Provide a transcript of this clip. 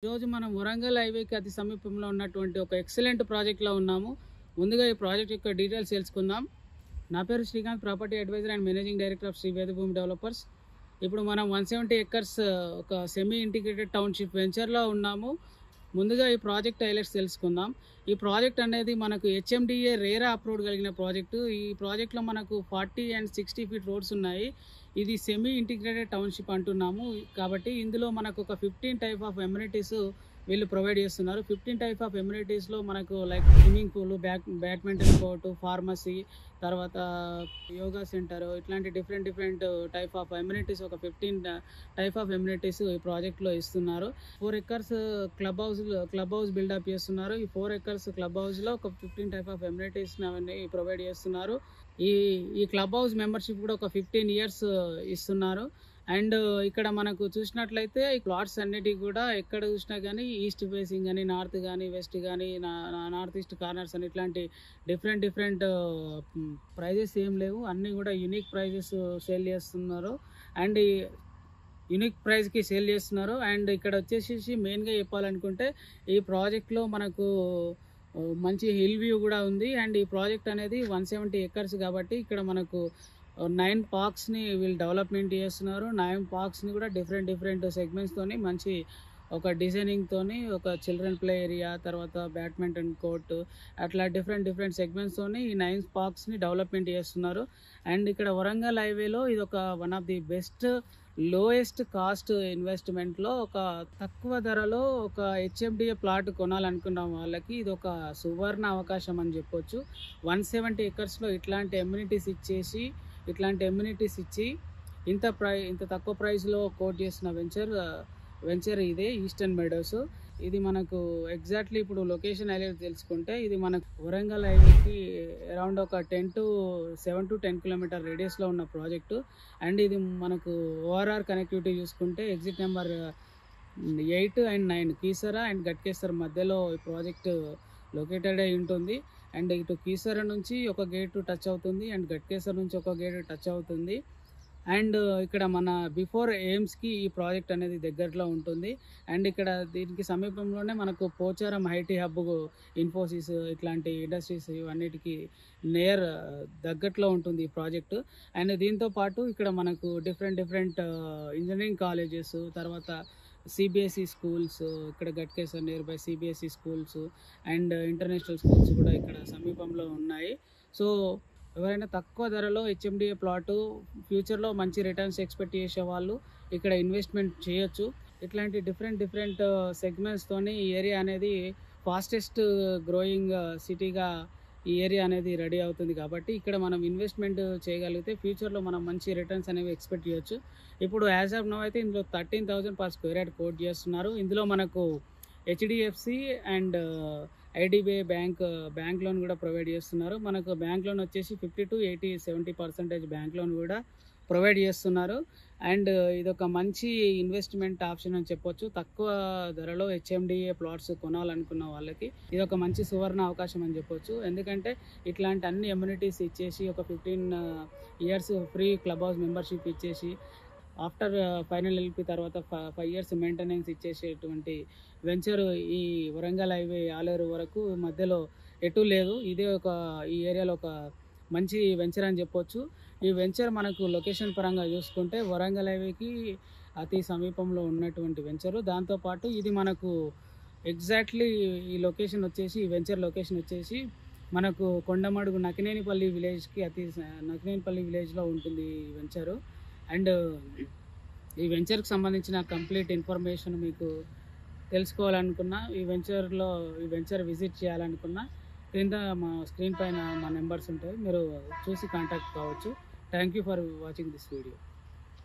ఈరోజు మనం వరంగల్ హైవేకి అతి సమీపంలో ఉన్నటువంటి ఒక ఎక్సలెంట్ ప్రాజెక్ట్లో ఉన్నాము. ముందుగా ఈ ప్రాజెక్ట్ యొక్క డీటెయిల్స్ తెలుసుకుందాం. నా పేరు Srikanth, property adviser and managing director of Shri Vedabhoomi developers. ఇప్పుడు మనం 170 ఎకర్స్ ఒక సెమీ ఇంటిగ్రేటెడ్ టౌన్షిప్ వెంచర్లో ఉన్నాము. ముందుగా ఈ ప్రాజెక్ట్ హైలైట్స్ తెలుసుకుందాం. ఈ ప్రాజెక్ట్ అనేది మనకు హెచ్ఎండిఏ రేరా అప్రూవ్డ్ కలిగిన ప్రాజెక్టు. ఈ ప్రాజెక్ట్లో మనకు 40 and 60 ఫీట్ రోడ్స్ ఉన్నాయి. ఇది సెమీ ఇంటిగ్రేటెడ్ టౌన్షిప్ అంటున్నాము కాబట్టి ఇందులో మనకు ఒక 15 టైప్ ఆఫ్ ఎమ్యూనిటీస్ వీళ్ళు ప్రొవైడ్ చేస్తున్నారు. 15 టైప్ ఆఫ్ ఎమ్యూనిటీస్లో మనకు like swimming pool, badminton court, pharmacy, తర్వాత యోగా సెంటర్, ఇట్లాంటి డిఫరెంట్ టైప్ ఆఫ్ ఎమ్యూనిటీస్, ఒక 15 టైప్ ఆఫ్ ఎమ్యూనిటీస్ ఈ ప్రాజెక్ట్లో ఇస్తున్నారు. 4 ఎకర్స్ క్లబ్ హౌస్ బిల్డప్ చేస్తున్నారు. ఈ 4 ఎకర్స్ క్లబ్ హౌస్లో ఒక 15 టైప్ ఆఫ్ ఎమ్యూనిటీస్ అవన్నీ ప్రొవైడ్ చేస్తున్నారు. ఈ క్లబ్ హౌస్ మెంబర్షిప్ కూడా ఒక 15 ఇయర్స్ ఇస్తున్నారు. అండ్ ఇక్కడ మనకు చూసినట్లయితే ఈ ప్లాట్స్ అన్నిటి కూడా ఎక్కడ చూసినా కానీ ఈస్ట్ ఫేసింగ్ కానీ, నార్త్ కానీ, వెస్ట్ కానీ, నార్త్ ఈస్ట్ కార్నర్స్ అని ఇట్లాంటి డిఫరెంట్ ప్రైజెస్ ఏం లేవు. అన్నీ కూడా యూనిక్ ప్రైజెస్ సేల్ చేస్తున్నారు అండ్ యూనిక్ ప్రైస్కి సేల్ చేస్తున్నారు. అండ్ ఇక్కడ వచ్చేసి మెయిన్గా చెప్పాలనుకుంటే ఈ ప్రాజెక్ట్లో మనకు మంచి హిల్ వ్యూ కూడా ఉంది. అండ్ ఈ ప్రాజెక్ట్ అనేది 170 ఎకర్స్ కాబట్టి ఇక్కడ మనకు 9 పార్క్స్ని వీళ్ళు డెవలప్మెంట్ చేస్తున్నారు. 9 పార్క్స్ని కూడా డిఫరెంట్ సెగ్మెంట్స్తోని మంచి ఒక డిజైనింగ్తోని, ఒక చిల్డ్రన్ ప్లే ఏరియా, తర్వాత బ్యాడ్మింటన్ కోర్టు, అట్లా డిఫరెంట్ సెగ్మెంట్స్తోని ఈ 9 పార్క్స్ని డెవలప్మెంట్ చేస్తున్నారు. అండ్ ఇక్కడ వరంగల్ హైవేలో ఇది ఒక one of the best lowest cost ఇన్వెస్ట్మెంట్లో, ఒక తక్కువ ధరలో ఒక హెచ్ఎండిఏ ప్లాట్ కొనాలనుకున్న వాళ్ళకి ఇది ఒక సువర్ణ అవకాశం అని చెప్పొచ్చు. 170 ఎకర్స్లో ఇట్లాంటి ఎమ్యూనిటీస్ ఇచ్చి ఇంత తక్కువ ప్రైస్లో కోట్ చేసిన వెంచర్ ఇదే ఈస్టర్న్ మెడోస్. ఇది మనకు ఎగ్జాక్ట్లీ ఇప్పుడు లొకేషన్ హైలైట్ తెలుసుకుంటే ఇది మనకు వరంగల్ హైవేకి అరౌండ్ ఒక 7 to 10 కిలోమీటర్ రేడియస్లో ఉన్న ప్రాజెక్టు. అండ్ ఇది మనకు ఓఆర్ఆర్ కనెక్టివిటీ చూసుకుంటే exit number 8 and 9 Keesara and Ghatkesar మధ్యలో ఈ ప్రాజెక్టు లొకేటెడ్ అయి ఉంటుంది. అండ్ ఇటు కీసర నుంచి ఒక గేటు టచ్ అవుతుంది అండ్ గట్కేసర్ నుంచి ఒక గేటు టచ్ అవుతుంది. అండ్ ఇక్కడ మన బిఫోర్ ఎయిమ్స్కి ఈ ప్రాజెక్ట్ అనేది దగ్గరలో ఉంటుంది. అండ్ ఇక్కడ దీనికి సమీపంలోనే మనకు పోచారం ఐటీ హబ్, ఇన్ఫోసిస్, ఇట్లాంటి ఇండస్ట్రీస్ ఇవన్నిటికీ నియర్ దగ్గరలో ఉంటుంది ఈ ప్రాజెక్టు. అండ్ దీంతో పాటు ఇక్కడ మనకు డిఫరెంట్ ఇంజనీరింగ్ కాలేజెస్, తర్వాత సిబిఎస్ఈ స్కూల్స్, ఇక్కడ Ghatkesar near by CBSE schools and international schools కూడా ఇక్కడ సమీపంలో ఉన్నాయి. సో ఎవరైనా తక్కువ ధరలో హెచ్ఎండిఏ ప్లాటు, ఫ్యూచర్లో మంచి రిటర్న్స్ ఎక్స్పెక్ట్ చేసే వాళ్ళు ఇక్కడ ఇన్వెస్ట్మెంట్ చేయొచ్చు. ఇట్లాంటి డిఫరెంట్ సెగ్మెంట్స్తోని ఈ ఏరియా అనేది ఫాస్టెస్ట్ గ్రోయింగ్ సిటీగా ఈ ఏరియా అనేది రెడీ అవుతుంది కాబట్టి ఇక్కడ మనం ఇన్వెస్ట్మెంట్ చేయగలిగితే ఫ్యూచర్లో మనం మంచి రిటర్న్స్ అనేవి ఎక్స్పెక్ట్ చేయొచ్చు. ఇప్పుడు యాజ్ ఆఫ్ నౌ అయితే ఇందులో 13,000 per square యార్డ్ కోట్ చేస్తున్నారు. ఇందులో మనకు HDFC and IDBI bank loan కూడా ప్రొవైడ్ చేస్తున్నారు. మనకు బ్యాంక్ లోన్ వచ్చేసి 50 to 70% బ్యాంక్ లోన్ కూడా ప్రొవైడ్ చేస్తున్నారు. అండ్ ఇదొక మంచి ఇన్వెస్ట్మెంట్ ఆప్షన్ అని చెప్పొచ్చు. తక్కువ ధరలో హెచ్ఎండిఏ ప్లాట్స్ కొనాలనుకున్న వాళ్ళకి ఇది ఒక మంచి సువర్ణ అవకాశం అని చెప్పొచ్చు. ఎందుకంటే ఇట్లాంటి అన్ని ఎమ్యూనిటీస్ ఇచ్చేసి ఒక 15 years free club house membership ఇచ్చేసి ఆఫ్టర్ ఫైనల్ ఎల్పి తర్వాత 5 years మెయింటెనెన్స్ ఇచ్చేసేటువంటి వెంచర్ ఈ వరంగల్ హైవే ఆలేరు వరకు మధ్యలో ఎటు లేదు. ఇదే ఈ ఏరియాలో ఒక మంచి వెంచర్ అని చెప్పొచ్చు. ఈ వెంచర్ మనకు లొకేషన్ పరంగా చూసుకుంటే వరంగల్ హైవేకి అతి సమీపంలో ఉన్నటువంటి వెంచరు. దాంతోపాటు ఇది మనకు ఎగ్జాక్ట్లీ ఈ వెంచర్ లొకేషన్ వచ్చేసి మనకు కొండమడుగు నకినేనిపల్లి విలేజ్లో ఉంటుంది ఈ వెంచరు. అండ్ ఈ వెంచర్కి సంబంధించిన కంప్లీట్ ఇన్ఫర్మేషన్ మీకు తెలుసుకోవాలనుకున్నా, ఈ వెంచర్ విజిట్ చేయాలనుకున్నా క్రింద మా స్క్రీన్ పైన మా నెంబర్స్ ఉంటాయి, మీరు చూసి కాంటాక్ట్ కావచ్చు. Thank you for watching this video.